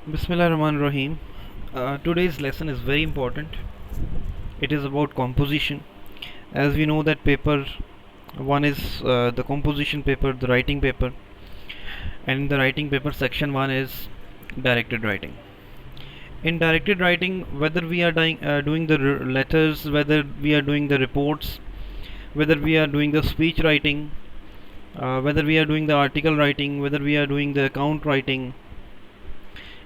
Bismillahirrahmanirrahim. Today's lesson is very important. It is about composition. As we know that paper one is the composition paper, the writing paper, and in the writing paper section 1 is directed writing. In directed writing, whether we are doing the letters, whether we are doing the reports, whether we are doing the speech writing, whether we are doing the article writing, whether we are doing the account writing,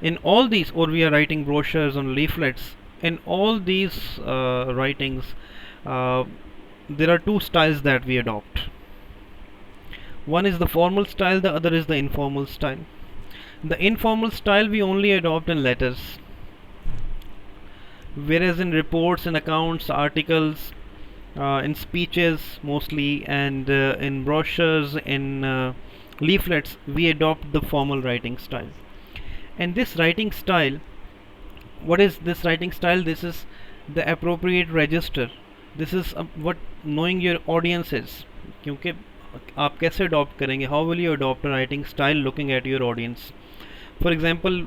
in all these, or we are writing brochures on leaflets, in all these writings, uh, there are two styles that we adopt. One is the formal style, the other is the informal style. The informal style we only adopt in letters, whereas in reports, in accounts, articles, in speeches mostly, and in brochures, in leaflets, we adopt the formal writing style. And this writing style, what is this writing style? This is the appropriate register. This is what knowing your audience is. क्योंकि आप कैसे adopt करेंगे? How will you adopt a writing style looking at your audience? For example,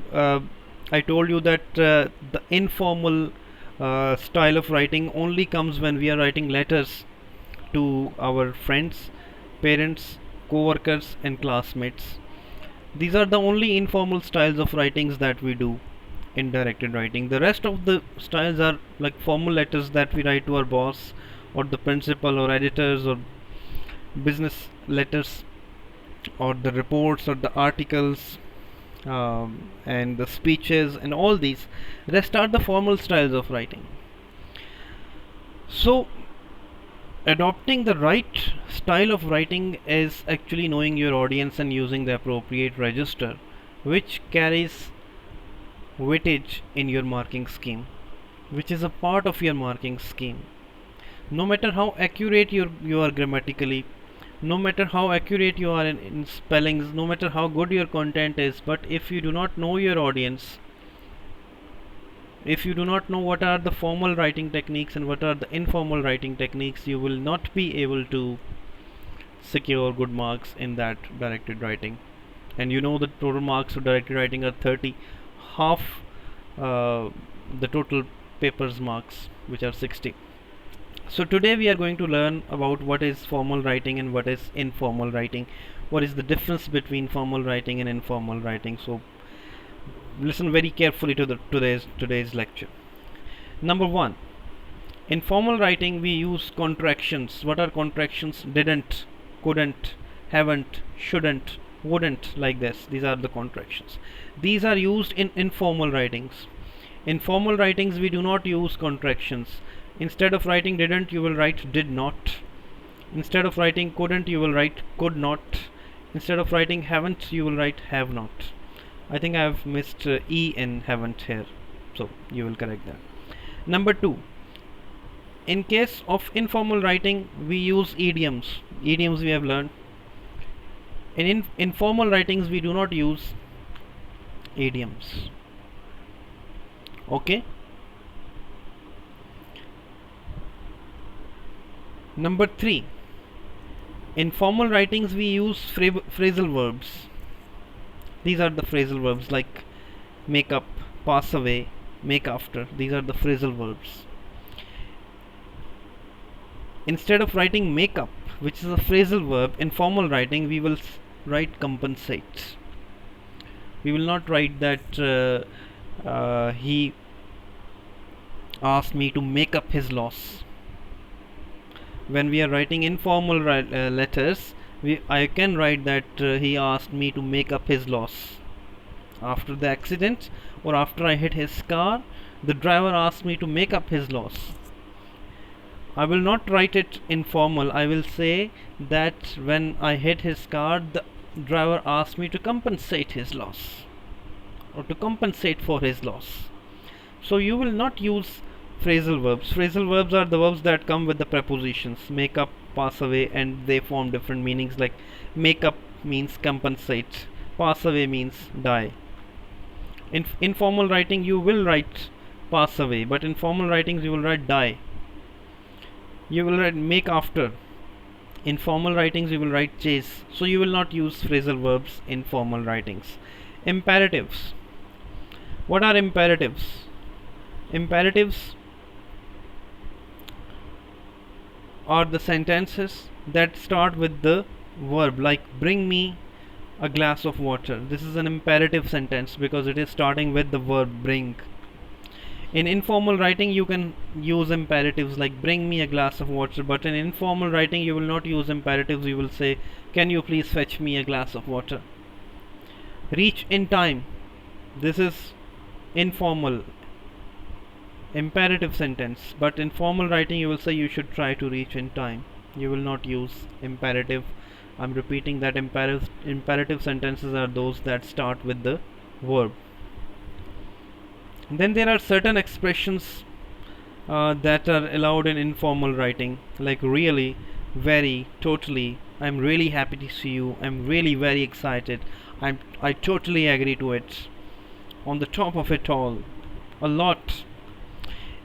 I told you that the informal style of writing only comes when we are writing letters to our friends, parents, co-workers and classmates. These are the only informal styles of writings that we do in directed writing. The rest of the styles are like formal letters that we write to our boss or the principal or editors, or business letters, or the reports or the articles, and the speeches, and all these rest are the formal styles of writing. So adopting the right style of writing is actually knowing your audience and using the appropriate register which carries weightage in your marking scheme, which is a part of your marking scheme. No matter how accurate you are grammatically, no matter how accurate you are in spellings, no matter how good your content is, but if you do not know your audience, if you do not know what are the formal writing techniques and what are the informal writing techniques, you will not be able to secure good marks in that directed writing. And you know the total marks for directed writing are 30, half the total paper's marks, which are 60. So today we are going to learn about what is formal writing and what is informal writing, what is the difference between formal writing and informal writing. So listen very carefully to today's lecture. Number 1, in formal writing we use contractions. What are contractions? Didn't, couldn't, haven't, shouldn't, wouldn't, like this. These are the contractions. These are used in informal writings. In formal writings we do not use contractions. Instead of writing didn't, you will write did not. Instead of writing couldn't, you will write could not. Instead of writing haven't, you will write have not. I think I have missed E in haven't here, so you will correct that. Number 2, in case of informal writing we use idioms. Idioms we have learned. In informal writings we do not use idioms. Okay. Number 3, in formal writings we use phrasal verbs. These are the phrasal verbs like make up, pass away, make after. These are the phrasal verbs. Instead of writing make up, which is a phrasal verb, in formal writing we will write compensate. We will not write that he asked me to make up his loss. When we are writing informal letters, I can write that he asked me to make up his loss. After the accident or after I hit his car, the driver asked me to make up his loss. I will not write it informal. I will say that when I hit his car, the driver asked me to compensate his loss, or to compensate for his loss. So you will not use phrasal verbs. Phrasal verbs are the verbs that come with the prepositions make up, pass away, and they form different meanings. Like make up means compensate, pass away means die. In informal writing you will write pass away, but in formal writings you will write die. You will write make after. In formal writings you will write chase. So you will not use phrasal verbs in formal writings. Imperatives. What are imperatives? Imperatives are the sentences that start with the verb, like bring me a glass of water. This is an imperative sentence because it is starting with the verb bring. In informal writing you can use imperatives like bring me a glass of water, but in informal writing you will not use imperatives. You will say, can you please fetch me a glass of water? Reach in time. This is informal imperative sentence, but in formal writing you will say you should try to reach in time. You will not use imperative. I'm repeating that imperative sentences are those that start with the verb. Then there are certain expressions that are allowed in informal writing, like really, very, totally, I'm really happy to see you, I'm really very excited, I totally agree to it, on the top of it all, a lot.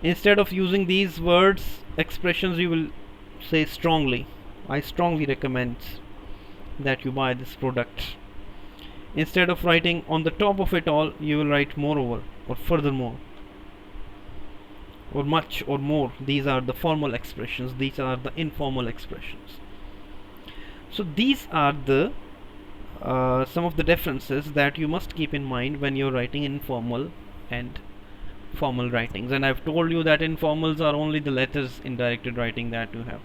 Instead of using these words, expressions, you will say strongly. I strongly recommend that you buy this product. Instead of writing on the top of it all, you will write moreover or furthermore or much or more. These are the formal expressions, these are the informal expressions. So these are the some of the differences that you must keep in mind when you're writing informal and formal writings. And I've told you that informals are only the letters in directed writing that you have.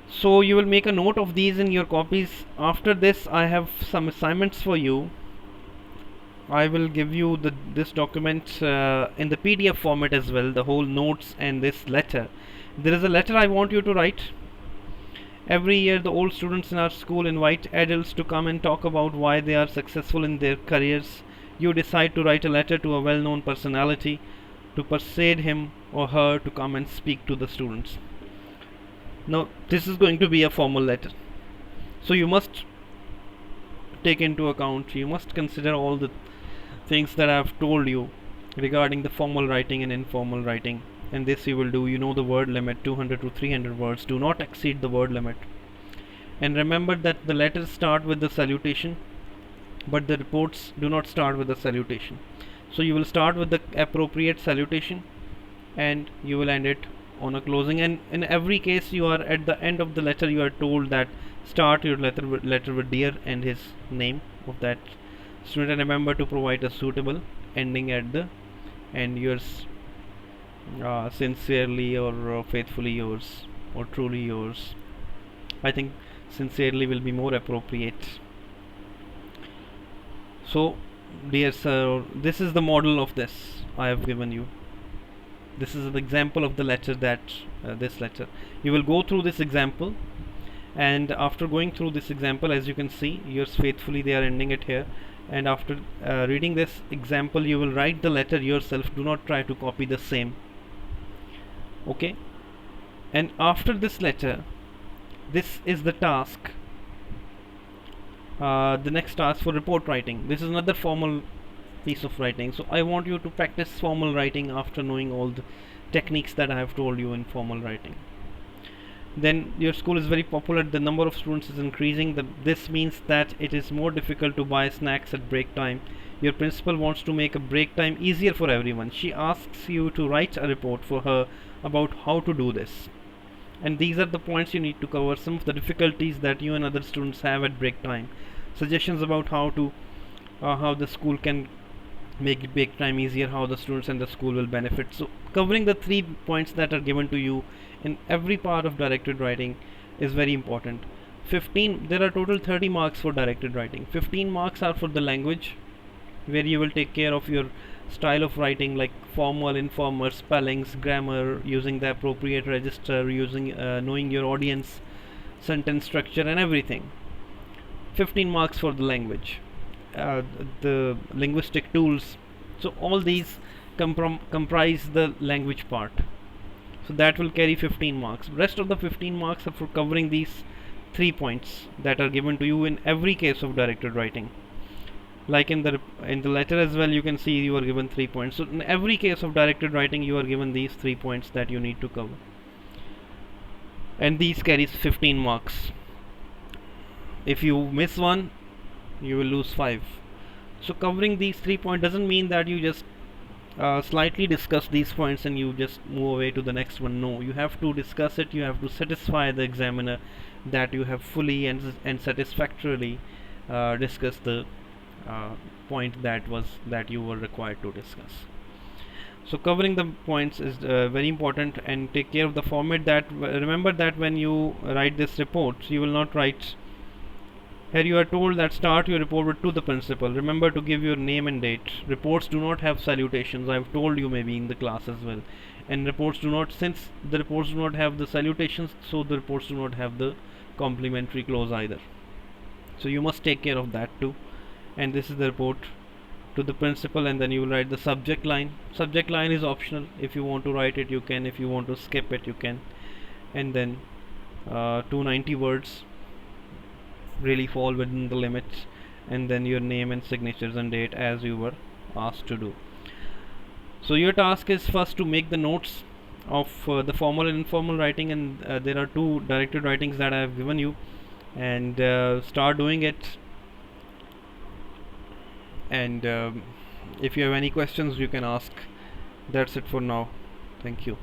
So you will make a note of these in your copies. After this I have some assignments for you. I will give you this document in the PDF format as well, the whole notes and this letter. There is a letter I want you to write. Every year the old students in our school invite adults to come and talk about why they are successful in their careers. You decide to write a letter to a well-known personality to persuade him or her to come and speak to the students. Now this is going to be a formal letter, so you must take into account, you must consider all the things that I have told you regarding the formal writing and informal writing. And this you will do. You know the word limit, 200 to 300 words. Do not exceed the word limit. And remember that the letters start with the salutation, but the reports do not start with the salutation. So you will start with the appropriate salutation and you will end it on a closing. And in every case, you are at the end of the letter, you are told that start your letter with dear and his name of that student, and remember to provide a suitable ending at the end. Yours sincerely or faithfully yours or truly yours. I think sincerely will be more appropriate. So dear sir, this is the model of this I have given you. This is an example of the letter that this letter. You will go through this example, and after going through this example, as you can see, yours faithfully, they are ending it here. And after reading this example, you will write the letter yourself. Do not try to copy the same. Okay? And after this letter, this is the task, the next task for report writing. This is another formal piece of writing. So I want you to practice formal writing after knowing all the techniques that I have told you in formal writing. Then your school is very popular, the number of students is increasing. This means that it is more difficult to buy snacks at break time. Your principal wants to make a break time easier for everyone. She asks you to write a report for her about how to do this. And these are the points you need to cover, some of the difficulties that you and other students have at break time, suggestions about how the school can make break time easier, how the students and the school will benefit. So covering the 3 points that are given to you in every part of directed writing is very important. There are total 30 marks for directed writing. 15 marks are for the language, where you will take care of your style of writing, like formal, informal, spellings, grammar, using the appropriate register, using knowing your audience, sentence structure and everything. 15 marks for the language, the linguistic tools. So all these comprise the language part. So that will carry 15 marks. Rest of the 15 marks are for covering these 3 points that are given to you in every case of directed writing. Like in the letter as well, you can see you are given 3 points. So in every case of directed writing, you are given these 3 points that you need to cover, and these carries 15 marks. If you miss one, you will lose 5. So covering these 3 points doesn't mean that you just slightly discuss these points and you just move away to the next one. No, you have to discuss it. You have to satisfy the examiner that you have fully and satisfactorily discussed the uh, point that you were required to discuss. So covering the points is very important, and take care of the format. That remember that when you write this report, you will not write here. You are told that start your report with to the principal. Remember to give your name and date. Reports do not have salutations. I've told you maybe in the class as well. And reports do not, since the reports do not have the salutations, so the reports do not have the complimentary clause either. So you must take care of that too. And this is the report to the principal, and then you will write the subject line. Subject line is optional. If you want to write it, you can. If you want to skip it, you can. And then 290 words really fall within the limits, and then your name and signatures and date as you were asked to do. So your task is first to make the notes of the formal and informal writing, and there are 2 directed writings that I have given you, and start doing it. And if you have any questions, you can ask. That's it for now. Thank you.